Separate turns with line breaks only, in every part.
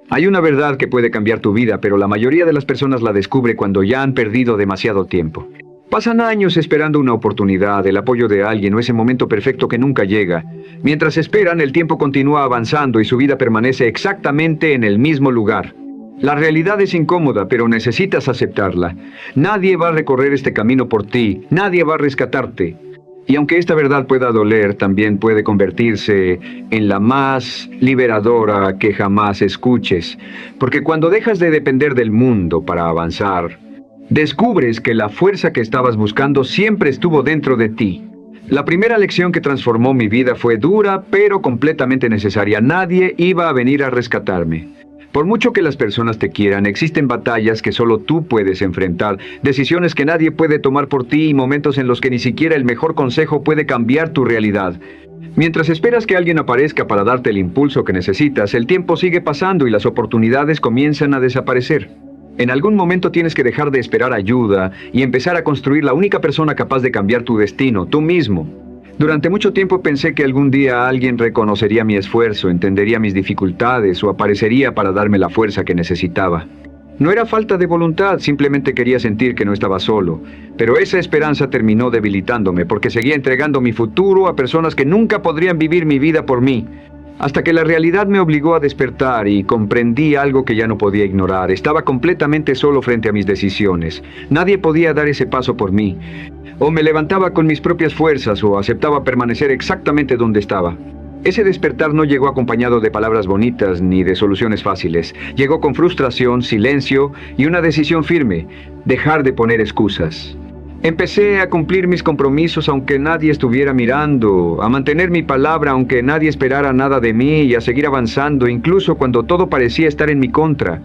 Hay una verdad que puede cambiar tu vida, pero la mayoría de las personas la descubre cuando ya han perdido demasiado tiempo. Pasan años esperando una oportunidad, el apoyo de alguien o ese momento perfecto que nunca llega. Mientras esperan, el tiempo continúa avanzando y su vida permanece exactamente en el mismo lugar. La realidad es incómoda, pero necesitas aceptarla. Nadie va a recorrer este camino por ti, nadie va a rescatarte. Y aunque esta verdad pueda doler, también puede convertirse en la más liberadora que jamás escuches. Porque cuando dejas de depender del mundo para avanzar, descubres que la fuerza que estabas buscando siempre estuvo dentro de ti. La primera lección que transformó mi vida fue dura, pero completamente necesaria. Nadie iba a venir a rescatarme. Por mucho que las personas te quieran, existen batallas que solo tú puedes enfrentar, decisiones que nadie puede tomar por ti y momentos en los que ni siquiera el mejor consejo puede cambiar tu realidad. Mientras esperas que alguien aparezca para darte el impulso que necesitas, el tiempo sigue pasando y las oportunidades comienzan a desaparecer. En algún momento tienes que dejar de esperar ayuda y empezar a construir la única persona capaz de cambiar tu destino, tú mismo. Durante mucho tiempo pensé que algún día alguien reconocería mi esfuerzo, entendería mis dificultades o aparecería para darme la fuerza que necesitaba. No era falta de voluntad, simplemente quería sentir que no estaba solo. Pero esa esperanza terminó debilitándome porque seguía entregando mi futuro a personas que nunca podrían vivir mi vida por mí. Hasta que la realidad me obligó a despertar y comprendí algo que ya no podía ignorar. Estaba completamente solo frente a mis decisiones. Nadie podía dar ese paso por mí. O me levantaba con mis propias fuerzas o aceptaba permanecer exactamente donde estaba. Ese despertar no llegó acompañado de palabras bonitas ni de soluciones fáciles. Llegó con frustración, silencio y una decisión firme: dejar de poner excusas. Empecé a cumplir mis compromisos aunque nadie estuviera mirando, a mantener mi palabra aunque nadie esperara nada de mí y a seguir avanzando incluso cuando todo parecía estar en mi contra.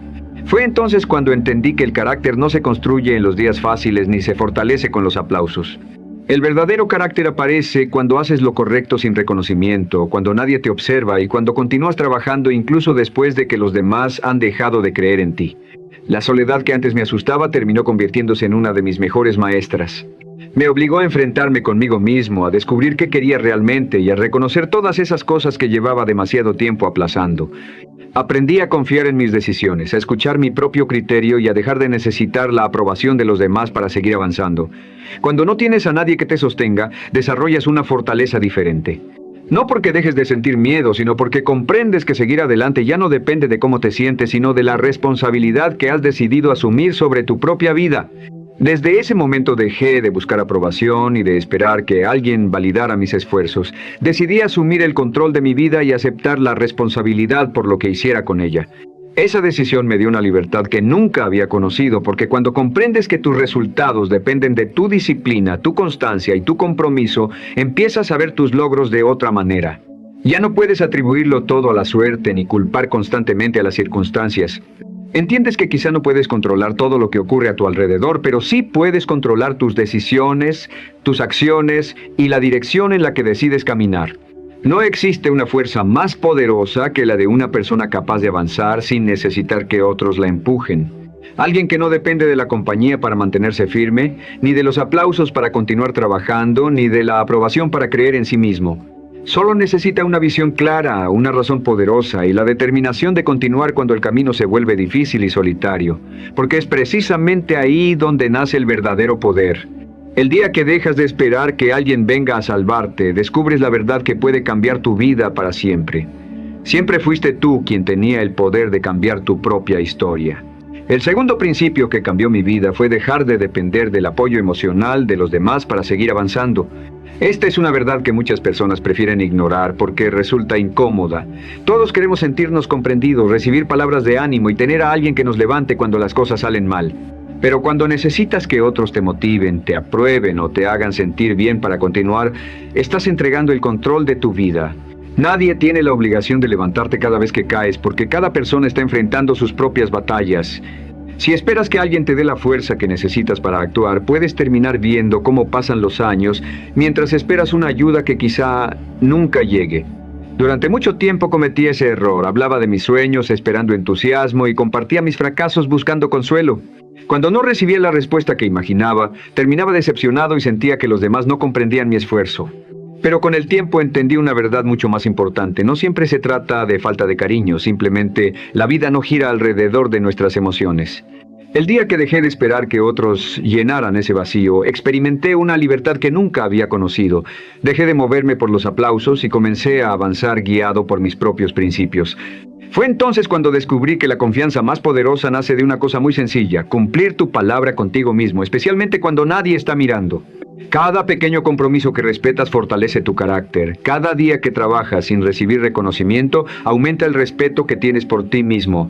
Fue entonces cuando entendí que el carácter no se construye en los días fáciles ni se fortalece con los aplausos. El verdadero carácter aparece cuando haces lo correcto sin reconocimiento, cuando nadie te observa y cuando continúas trabajando incluso después de que los demás han dejado de creer en ti. La soledad que antes me asustaba terminó convirtiéndose en una de mis mejores maestras. Me obligó a enfrentarme conmigo mismo, a descubrir qué quería realmente y a reconocer todas esas cosas que llevaba demasiado tiempo aplazando. Aprendí a confiar en mis decisiones, a escuchar mi propio criterio y a dejar de necesitar la aprobación de los demás para seguir avanzando. Cuando no tienes a nadie que te sostenga, desarrollas una fortaleza diferente. No porque dejes de sentir miedo, sino porque comprendes que seguir adelante ya no depende de cómo te sientes, sino de la responsabilidad que has decidido asumir sobre tu propia vida. Desde ese momento dejé de buscar aprobación y de esperar que alguien validara mis esfuerzos. Decidí asumir el control de mi vida y aceptar la responsabilidad por lo que hiciera con ella. Esa decisión me dio una libertad que nunca había conocido, porque cuando comprendes que tus resultados dependen de tu disciplina, tu constancia y tu compromiso, empiezas a ver tus logros de otra manera. Ya no puedes atribuirlo todo a la suerte ni culpar constantemente a las circunstancias. Entiendes que quizá no puedes controlar todo lo que ocurre a tu alrededor, pero sí puedes controlar tus decisiones, tus acciones y la dirección en la que decides caminar. No existe una fuerza más poderosa que la de una persona capaz de avanzar sin necesitar que otros la empujen. Alguien que no depende de la compañía para mantenerse firme, ni de los aplausos para continuar trabajando, ni de la aprobación para creer en sí mismo. Solo necesita una visión clara, una razón poderosa y la determinación de continuar cuando el camino se vuelve difícil y solitario, porque es precisamente ahí donde nace el verdadero poder. El día que dejas de esperar que alguien venga a salvarte, descubres la verdad que puede cambiar tu vida para siempre. Siempre fuiste tú quien tenía el poder de cambiar tu propia historia. El segundo principio que cambió mi vida fue dejar de depender del apoyo emocional de los demás para seguir avanzando. Esta es una verdad que muchas personas prefieren ignorar porque resulta incómoda. Todos queremos sentirnos comprendidos, recibir palabras de ánimo y tener a alguien que nos levante cuando las cosas salen mal. Pero cuando necesitas que otros te motiven, te aprueben o te hagan sentir bien para continuar, estás entregando el control de tu vida. Nadie tiene la obligación de levantarte cada vez que caes, porque cada persona está enfrentando sus propias batallas. Si esperas que alguien te dé la fuerza que necesitas para actuar, puedes terminar viendo cómo pasan los años mientras esperas una ayuda que quizá nunca llegue. Durante mucho tiempo cometí ese error. Hablaba de mis sueños esperando entusiasmo y compartía mis fracasos buscando consuelo. Cuando no recibía la respuesta que imaginaba, terminaba decepcionado y sentía que los demás no comprendían mi esfuerzo. Pero con el tiempo entendí una verdad mucho más importante. No siempre se trata de falta de cariño, simplemente la vida no gira alrededor de nuestras emociones. El día que dejé de esperar que otros llenaran ese vacío, experimenté una libertad que nunca había conocido. Dejé de moverme por los aplausos y comencé a avanzar guiado por mis propios principios. Fue entonces cuando descubrí que la confianza más poderosa nace de una cosa muy sencilla: cumplir tu palabra contigo mismo, especialmente cuando nadie está mirando. Cada pequeño compromiso que respetas fortalece tu carácter. Cada día que trabajas sin recibir reconocimiento, aumenta el respeto que tienes por ti mismo.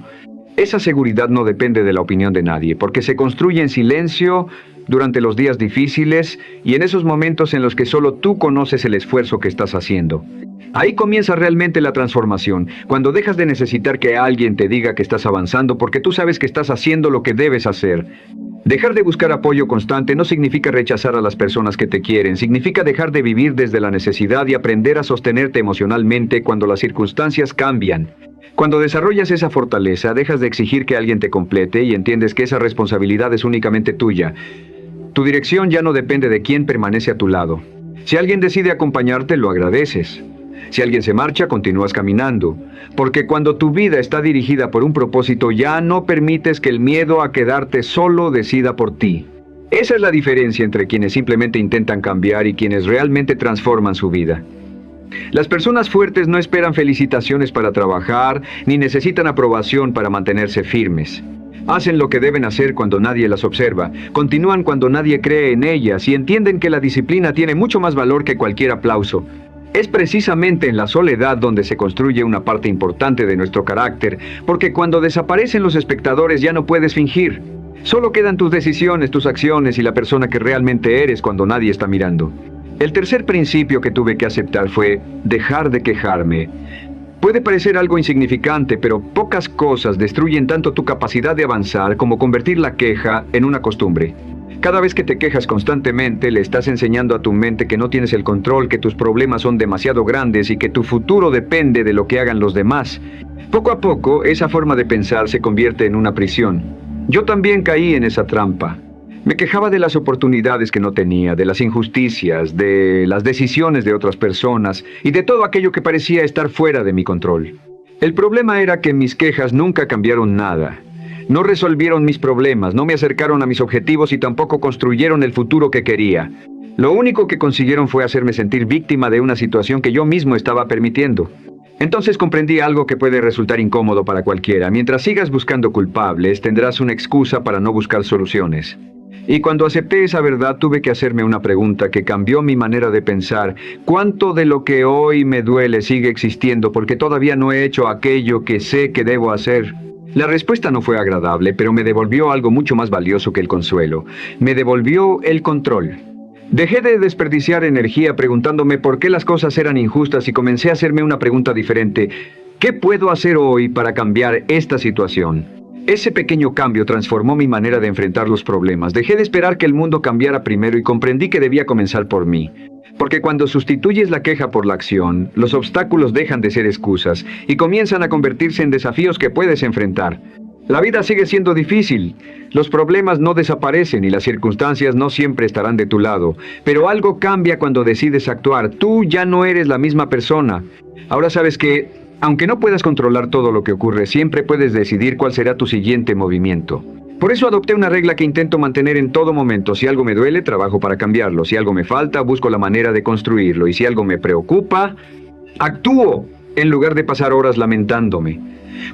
Esa seguridad no depende de la opinión de nadie, porque se construye en silencio durante los días difíciles y en esos momentos en los que solo tú conoces el esfuerzo que estás haciendo. Ahí comienza realmente la transformación, cuando dejas de necesitar que alguien te diga que estás avanzando porque tú sabes que estás haciendo lo que debes hacer. Dejar de buscar apoyo constante no significa rechazar a las personas que te quieren, significa dejar de vivir desde la necesidad y aprender a sostenerte emocionalmente cuando las circunstancias cambian. Cuando desarrollas esa fortaleza, dejas de exigir que alguien te complete y entiendes que esa responsabilidad es únicamente tuya. Tu dirección ya no depende de quién permanece a tu lado. Si alguien decide acompañarte, lo agradeces. Si alguien se marcha, continúas caminando. Porque cuando tu vida está dirigida por un propósito, ya no permites que el miedo a quedarte solo decida por ti. Esa es la diferencia entre quienes simplemente intentan cambiar y quienes realmente transforman su vida. Las personas fuertes no esperan felicitaciones para trabajar, ni necesitan aprobación para mantenerse firmes. Hacen lo que deben hacer cuando nadie las observa, continúan cuando nadie cree en ellas y entienden que la disciplina tiene mucho más valor que cualquier aplauso. Es precisamente en la soledad donde se construye una parte importante de nuestro carácter, porque cuando desaparecen los espectadores ya no puedes fingir. Solo quedan tus decisiones, tus acciones y la persona que realmente eres cuando nadie está mirando. El tercer principio que tuve que aceptar fue dejar de quejarme. Puede parecer algo insignificante, pero pocas cosas destruyen tanto tu capacidad de avanzar como convertir la queja en una costumbre. Cada vez que te quejas constantemente, le estás enseñando a tu mente que no tienes el control, que tus problemas son demasiado grandes y que tu futuro depende de lo que hagan los demás. Poco a poco, esa forma de pensar se convierte en una prisión. Yo también caí en esa trampa. Me quejaba de las oportunidades que no tenía, de las injusticias, de las decisiones de otras personas y de todo aquello que parecía estar fuera de mi control. El problema era que mis quejas nunca cambiaron nada. No resolvieron mis problemas, no me acercaron a mis objetivos y tampoco construyeron el futuro que quería. Lo único que consiguieron fue hacerme sentir víctima de una situación que yo mismo estaba permitiendo. Entonces comprendí algo que puede resultar incómodo para cualquiera. Mientras sigas buscando culpables, tendrás una excusa para no buscar soluciones. Y cuando acepté esa verdad, tuve que hacerme una pregunta que cambió mi manera de pensar. ¿Cuánto de lo que hoy me duele sigue existiendo porque todavía no he hecho aquello que sé que debo hacer? La respuesta no fue agradable, pero me devolvió algo mucho más valioso que el consuelo. Me devolvió el control. Dejé de desperdiciar energía preguntándome por qué las cosas eran injustas y comencé a hacerme una pregunta diferente. ¿Qué puedo hacer hoy para cambiar esta situación? Ese pequeño cambio transformó mi manera de enfrentar los problemas. Dejé de esperar que el mundo cambiara primero y comprendí que debía comenzar por mí. Porque cuando sustituyes la queja por la acción, los obstáculos dejan de ser excusas y comienzan a convertirse en desafíos que puedes enfrentar. La vida sigue siendo difícil, los problemas no desaparecen y las circunstancias no siempre estarán de tu lado, pero algo cambia cuando decides actuar. Tú ya no eres la misma persona. Ahora sabes que, aunque no puedas controlar todo lo que ocurre, siempre puedes decidir cuál será tu siguiente movimiento. Por eso adopté una regla que intento mantener en todo momento. Si algo me duele, trabajo para cambiarlo. Si algo me falta, busco la manera de construirlo. Y si algo me preocupa, actúo en lugar de pasar horas lamentándome.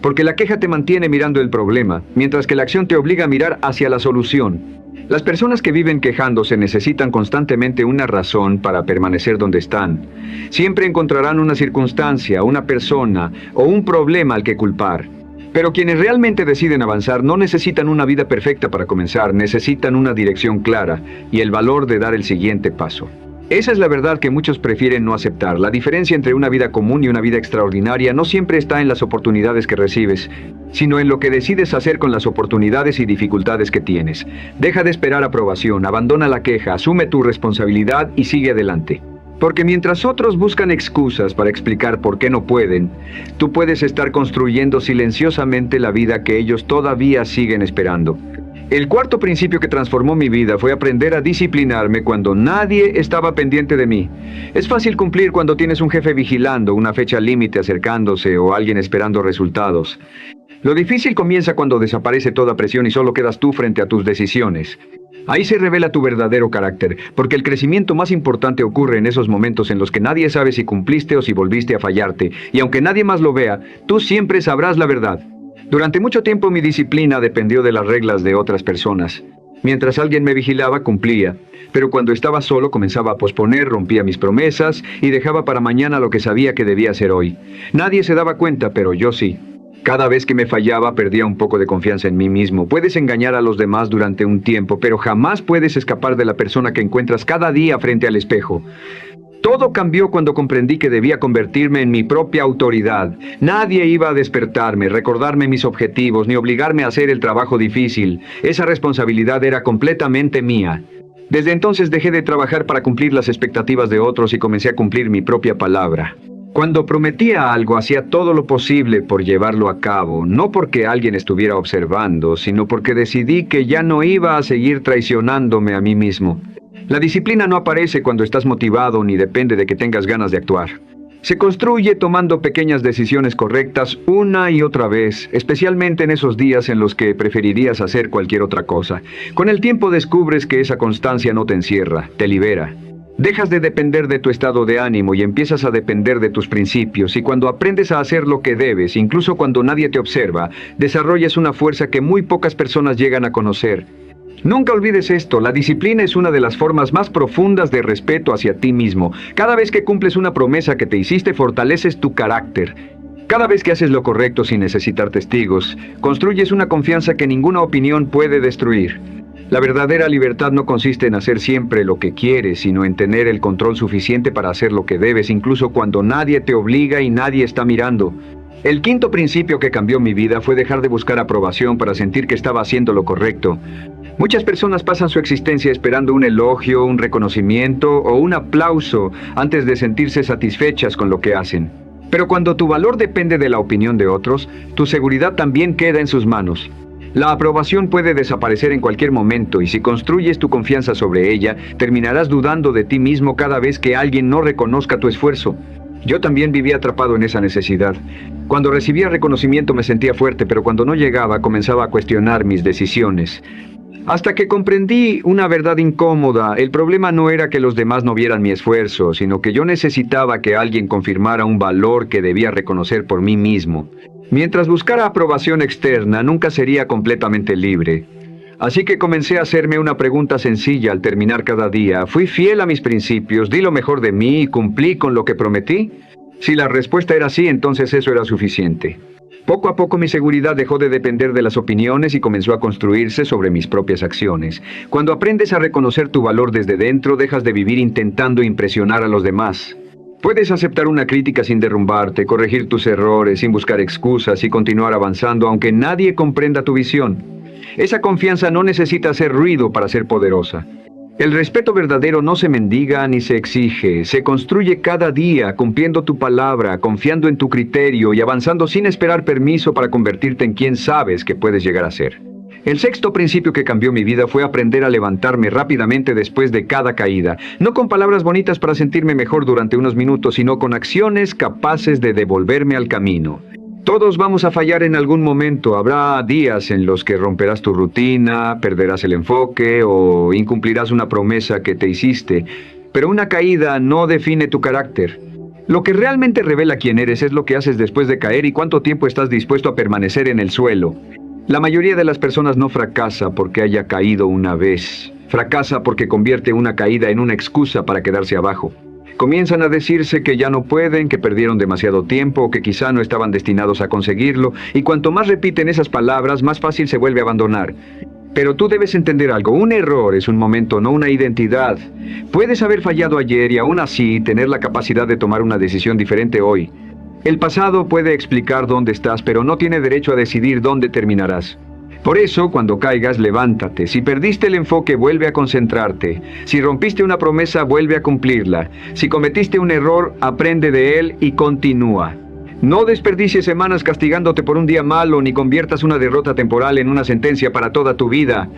Porque la queja te mantiene mirando el problema, mientras que la acción te obliga a mirar hacia la solución. Las personas que viven quejándose necesitan constantemente una razón para permanecer donde están. Siempre encontrarán una circunstancia, una persona o un problema al que culpar. Pero quienes realmente deciden avanzar no necesitan una vida perfecta para comenzar, necesitan una dirección clara y el valor de dar el siguiente paso. Esa es la verdad que muchos prefieren no aceptar. La diferencia entre una vida común y una vida extraordinaria no siempre está en las oportunidades que recibes, sino en lo que decides hacer con las oportunidades y dificultades que tienes. Deja de esperar aprobación, abandona la queja, asume tu responsabilidad y sigue adelante. Porque mientras otros buscan excusas para explicar por qué no pueden, tú puedes estar construyendo silenciosamente la vida que ellos todavía siguen esperando. El cuarto principio que transformó mi vida fue aprender a disciplinarme cuando nadie estaba pendiente de mí. Es fácil cumplir cuando tienes un jefe vigilando, una fecha límite acercándose o alguien esperando resultados. Lo difícil comienza cuando desaparece toda presión y solo quedas tú frente a tus decisiones. Ahí se revela tu verdadero carácter, porque el crecimiento más importante ocurre en esos momentos en los que nadie sabe si cumpliste o si volviste a fallarte, y aunque nadie más lo vea, tú siempre sabrás la verdad. Durante mucho tiempo mi disciplina dependió de las reglas de otras personas. Mientras alguien me vigilaba, cumplía, pero cuando estaba solo comenzaba a posponer, rompía mis promesas y dejaba para mañana lo que sabía que debía hacer hoy. Nadie se daba cuenta, pero yo sí. Cada vez que me fallaba, perdía un poco de confianza en mí mismo. Puedes engañar a los demás durante un tiempo, pero jamás puedes escapar de la persona que encuentras cada día frente al espejo. Todo cambió cuando comprendí que debía convertirme en mi propia autoridad. Nadie iba a despertarme, recordarme mis objetivos, ni obligarme a hacer el trabajo difícil. Esa responsabilidad era completamente mía. Desde entonces dejé de trabajar para cumplir las expectativas de otros y comencé a cumplir mi propia palabra. Cuando prometía algo, hacía todo lo posible por llevarlo a cabo, no porque alguien estuviera observando, sino porque decidí que ya no iba a seguir traicionándome a mí mismo. La disciplina no aparece cuando estás motivado ni depende de que tengas ganas de actuar. Se construye tomando pequeñas decisiones correctas una y otra vez, especialmente en esos días en los que preferirías hacer cualquier otra cosa. Con el tiempo descubres que esa constancia no te encierra, te libera. Dejas de depender de tu estado de ánimo y empiezas a depender de tus principios, y cuando aprendes a hacer lo que debes, incluso cuando nadie te observa, desarrollas una fuerza que muy pocas personas llegan a conocer. Nunca olvides esto, la disciplina es una de las formas más profundas de respeto hacia ti mismo. Cada vez que cumples una promesa que te hiciste, fortaleces tu carácter. Cada vez que haces lo correcto sin necesitar testigos, construyes una confianza que ninguna opinión puede destruir. La verdadera libertad no consiste en hacer siempre lo que quieres, sino en tener el control suficiente para hacer lo que debes, incluso cuando nadie te obliga y nadie está mirando. El quinto principio que cambió mi vida fue dejar de buscar aprobación para sentir que estaba haciendo lo correcto. Muchas personas pasan su existencia esperando un elogio, un reconocimiento o un aplauso antes de sentirse satisfechas con lo que hacen. Pero cuando tu valor depende de la opinión de otros, tu seguridad también queda en sus manos. La aprobación puede desaparecer en cualquier momento, y si construyes tu confianza sobre ella, terminarás dudando de ti mismo cada vez que alguien no reconozca tu esfuerzo. Yo también vivía atrapado en esa necesidad. Cuando recibía reconocimiento me sentía fuerte, pero cuando no llegaba comenzaba a cuestionar mis decisiones. Hasta que comprendí una verdad incómoda. El problema no era que los demás no vieran mi esfuerzo, sino que yo necesitaba que alguien confirmara un valor que debía reconocer por mí mismo. Mientras buscara aprobación externa, nunca sería completamente libre. Así que comencé a hacerme una pregunta sencilla al terminar cada día. ¿Fui fiel a mis principios? ¿Di lo mejor de mí y cumplí con lo que prometí? Si la respuesta era sí, entonces eso era suficiente. Poco a poco mi seguridad dejó de depender de las opiniones y comenzó a construirse sobre mis propias acciones. Cuando aprendes a reconocer tu valor desde dentro, dejas de vivir intentando impresionar a los demás. Puedes aceptar una crítica sin derrumbarte, corregir tus errores sin buscar excusas y continuar avanzando aunque nadie comprenda tu visión. Esa confianza no necesita hacer ruido para ser poderosa. El respeto verdadero no se mendiga ni se exige, se construye cada día cumpliendo tu palabra, confiando en tu criterio y avanzando sin esperar permiso para convertirte en quien sabes que puedes llegar a ser. El sexto principio que cambió mi vida fue aprender a levantarme rápidamente después de cada caída, no con palabras bonitas para sentirme mejor durante unos minutos, sino con acciones capaces de devolverme al camino. Todos vamos a fallar en algún momento. Habrá días en los que romperás tu rutina, perderás el enfoque o incumplirás una promesa que te hiciste. Pero una caída no define tu carácter. Lo que realmente revela quién eres es lo que haces después de caer y cuánto tiempo estás dispuesto a permanecer en el suelo. La mayoría de las personas no fracasa porque haya caído una vez. Fracasa porque convierte una caída en una excusa para quedarse abajo. Comienzan a decirse que ya no pueden, que perdieron demasiado tiempo o que quizá no estaban destinados a conseguirlo, y cuanto más repiten esas palabras, más fácil se vuelve a abandonar. Pero tú debes entender algo, un error es un momento, no una identidad. Puedes haber fallado ayer y aún así tener la capacidad de tomar una decisión diferente hoy. El pasado puede explicar dónde estás, pero no tiene derecho a decidir dónde terminarás. Por eso, cuando caigas, levántate. Si perdiste el enfoque, vuelve a concentrarte. Si rompiste una promesa, vuelve a cumplirla. Si cometiste un error, aprende de él y continúa. No desperdicies semanas castigándote por un día malo, ni conviertas una derrota temporal en una sentencia para toda tu vida.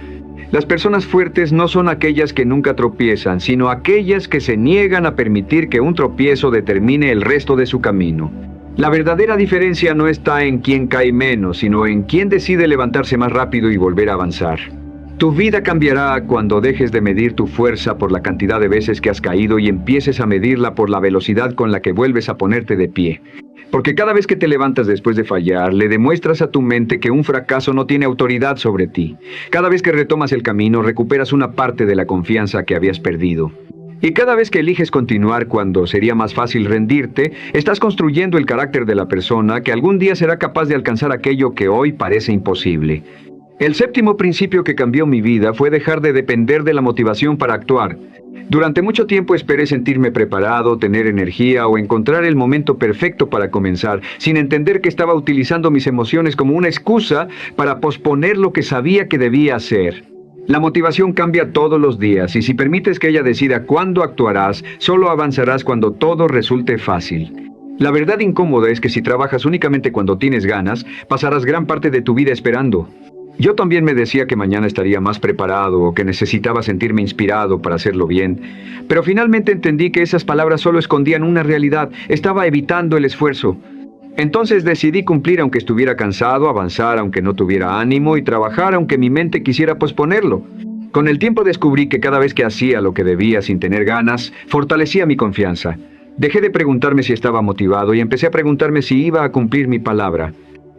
Las personas fuertes no son aquellas que nunca tropiezan, sino aquellas que se niegan a permitir que un tropiezo determine el resto de su camino. La verdadera diferencia no está en quién cae menos, sino en quién decide levantarse más rápido y volver a avanzar. Tu vida cambiará cuando dejes de medir tu fuerza por la cantidad de veces que has caído y empieces a medirla por la velocidad con la que vuelves a ponerte de pie. Porque cada vez que te levantas después de fallar, le demuestras a tu mente que un fracaso no tiene autoridad sobre ti. Cada vez que retomas el camino, recuperas una parte de la confianza que habías perdido. Y cada vez que eliges continuar cuando sería más fácil rendirte, estás construyendo el carácter de la persona que algún día será capaz de alcanzar aquello que hoy parece imposible. El séptimo principio que cambió mi vida fue dejar de depender de la motivación para actuar. Durante mucho tiempo esperé sentirme preparado, tener energía o encontrar el momento perfecto para comenzar, sin entender que estaba utilizando mis emociones como una excusa para posponer lo que sabía que debía hacer. La motivación cambia todos los días y si permites que ella decida cuándo actuarás, solo avanzarás cuando todo resulte fácil. La verdad incómoda es que si trabajas únicamente cuando tienes ganas, pasarás gran parte de tu vida esperando. Yo también me decía que mañana estaría más preparado o que necesitaba sentirme inspirado para hacerlo bien, pero finalmente entendí que esas palabras solo escondían una realidad, estaba evitando el esfuerzo. Entonces decidí cumplir aunque estuviera cansado, avanzar aunque no tuviera ánimo y trabajar aunque mi mente quisiera posponerlo. Con el tiempo descubrí que cada vez que hacía lo que debía sin tener ganas, fortalecía mi confianza. Dejé de preguntarme si estaba motivado y empecé a preguntarme si iba a cumplir mi palabra.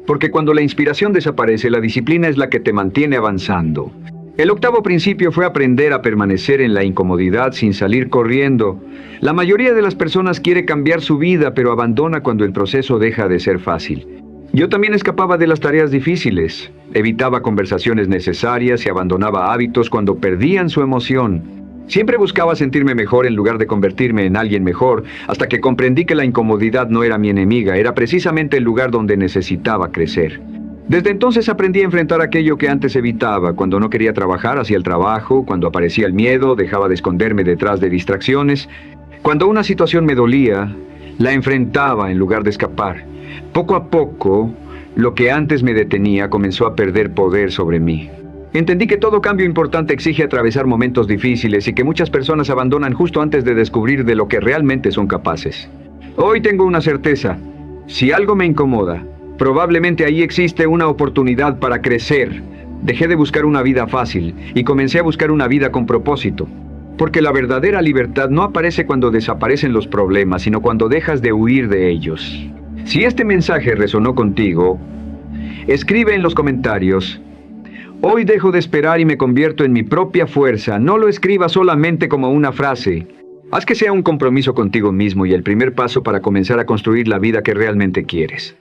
Porque cuando la inspiración desaparece, la disciplina es la que te mantiene avanzando. El octavo principio fue aprender a permanecer en la incomodidad sin salir corriendo. La mayoría de las personas quiere cambiar su vida, pero abandona cuando el proceso deja de ser fácil. Yo también escapaba de las tareas difíciles, evitaba conversaciones necesarias y abandonaba hábitos cuando perdían su emoción. Siempre buscaba sentirme mejor en lugar de convertirme en alguien mejor, hasta que comprendí que la incomodidad no era mi enemiga, era precisamente el lugar donde necesitaba crecer. Desde entonces aprendí a enfrentar aquello que antes evitaba. Cuando no quería trabajar, hacía el trabajo. Cuando aparecía el miedo, dejaba de esconderme detrás de distracciones. Cuando una situación me dolía, la enfrentaba en lugar de escapar. Poco a poco, lo que antes me detenía comenzó a perder poder sobre mí. Entendí que todo cambio importante exige atravesar momentos difíciles y que muchas personas abandonan justo antes de descubrir de lo que realmente son capaces. Hoy tengo una certeza. Si algo me incomoda, probablemente ahí existe una oportunidad para crecer. Dejé de buscar una vida fácil y comencé a buscar una vida con propósito. Porque la verdadera libertad no aparece cuando desaparecen los problemas, sino cuando dejas de huir de ellos. Si este mensaje resonó contigo, escribe en los comentarios: hoy dejo de esperar y me convierto en mi propia fuerza. No lo escribas solamente como una frase. Haz que sea un compromiso contigo mismo y el primer paso para comenzar a construir la vida que realmente quieres.